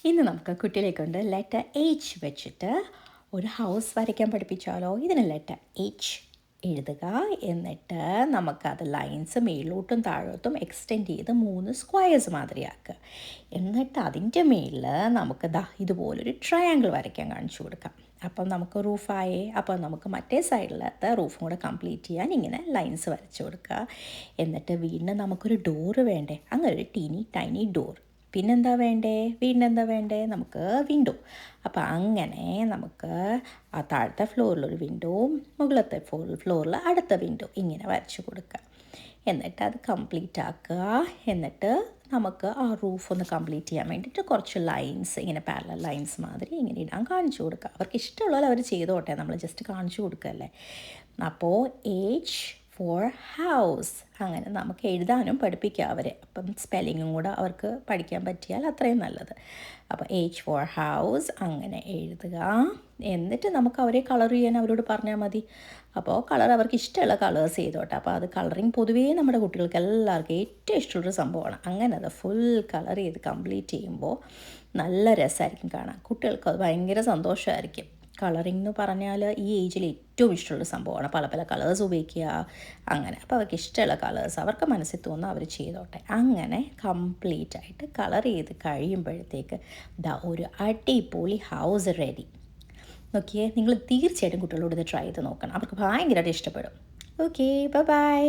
ഇന്ന് നമുക്ക് കുട്ടികളെ കൊണ്ട് ലെറ്റർ എച്ച് വെച്ചിട്ട് ഒരു ഹൗസ് വരയ്ക്കാൻ പഠിപ്പിച്ചാലോ. ഇതിന് ലെറ്റർ എച്ച് എഴുതുക, എന്നിട്ട് നമുക്കത് ലൈൻസ് മേലോട്ടും താഴോട്ടും എക്സ്റ്റെൻഡ് ചെയ്ത് 3 സ്ക്വയേഴ്സ് മാതിരിയാക്കുക. എന്നിട്ട് അതിൻ്റെ മേളിൽ നമുക്ക് ഇതുപോലൊരു ട്രയാങ്കിൾ വരയ്ക്കാൻ കാണിച്ചു കൊടുക്കാം. അപ്പം നമുക്ക് റൂഫായേ. അപ്പോൾ നമുക്ക് മറ്റേ സൈഡിലത്തെ റൂഫും കൂടെ കംപ്ലീറ്റ് ചെയ്യാൻ ഇങ്ങനെ ലൈൻസ് വരച്ചു കൊടുക്കുക. എന്നിട്ട് വീണ്ടും നമുക്കൊരു ഡോറ് വേണ്ടേ, അങ്ങനെ ഒരു ടൈനി ഡോർ. പിന്നെന്താ വേണ്ടേ, വീണ്ടെന്താ വേണ്ടേ, നമുക്ക് വിൻഡോ. അപ്പോൾ അങ്ങനെ നമുക്ക് ആ താഴത്തെ ഫ്ലോറിലൊരു വിൻഡോവും മുകളിലത്തെ ഫ്ലോറിൽ അടുത്ത വിൻഡോ ഇങ്ങനെ വരച്ചു കൊടുക്കുക. എന്നിട്ട് അത് കംപ്ലീറ്റ് ആക്കുക. എന്നിട്ട് നമുക്ക് ആ റൂഫ് ഒന്ന് കംപ്ലീറ്റ് ചെയ്യാൻ വേണ്ടിയിട്ട് കുറച്ച് ലൈൻസ് ഇങ്ങനെ പാരലൽ ലൈൻസ് മാതിരി ഇങ്ങനെ ഇടാൻ കാണിച്ചു കൊടുക്കുക. അവർക്ക് ഇഷ്ടമുള്ളത് അവർ ചെയ്തോട്ടെ, നമ്മൾ ജസ്റ്റ് കാണിച്ചു കൊടുക്കുകയല്ലേ. അപ്പോൾ എച്ച് ഫോർ ഹൗസ് അങ്ങനെ നമുക്ക് എഴുതാനും പഠിപ്പിക്കുക അവരെ. അപ്പം സ്പെല്ലിങ്ങും കൂടെ അവർക്ക് പഠിക്കാൻ പറ്റിയാൽ അത്രയും നല്ലത്. അപ്പോൾ എച്ച് ഫോർ ഹൗസ് അങ്ങനെ എഴുതുക. എന്നിട്ട് നമുക്ക് അവരെ കളർ ചെയ്യാൻ അവരോട് പറഞ്ഞാൽ മതി. അപ്പോൾ കളർ അവർക്ക് ഇഷ്ടമുള്ള കളേഴ്സ് ചെയ്തോട്ടെ. അപ്പോൾ അത് കളറിങ് പൊതുവേ നമ്മുടെ കുട്ടികൾക്ക് എല്ലാവർക്കും ഏറ്റവും ഇഷ്ടമുള്ളൊരു സംഭവമാണ്. അങ്ങനെ അത് ഫുൾ കളർ ചെയ്ത് കംപ്ലീറ്റ് ചെയ്യുമ്പോൾ നല്ല രസമായിരിക്കും കാണാൻ. കുട്ടികൾക്ക് അത് ഭയങ്കര സന്തോഷമായിരിക്കും. കളറിംഗ് എന്ന് പറഞ്ഞാൽ ഈ ഏജിൽ ഏറ്റവും ഇഷ്ടമുള്ള സംഭവമാണ്. പല പല കളേഴ്സ് ഉപയോഗിക്കുക അങ്ങനെ. അപ്പോൾ അവർക്ക് ഇഷ്ടമുള്ള കളേഴ്സ് അവർക്ക് മനസ്സിൽ തോന്നുന്ന അവർ ചെയ്തോട്ടെ. അങ്ങനെ കംപ്ലീറ്റ് ആയിട്ട് കളർ ചെയ്ത് കഴിയുമ്പോഴത്തേക്ക് ഒരു അടിപൊളി ഹൗസ് റെഡി. നോക്കിയേ, നിങ്ങൾ തീർച്ചയായിട്ടും കുട്ടികളോട് ഇത് ട്രൈ ചെയ്ത് നോക്കണം. അവർക്ക് ഭയങ്കരമായിട്ട് ഇഷ്ടപ്പെടും. Okay, by.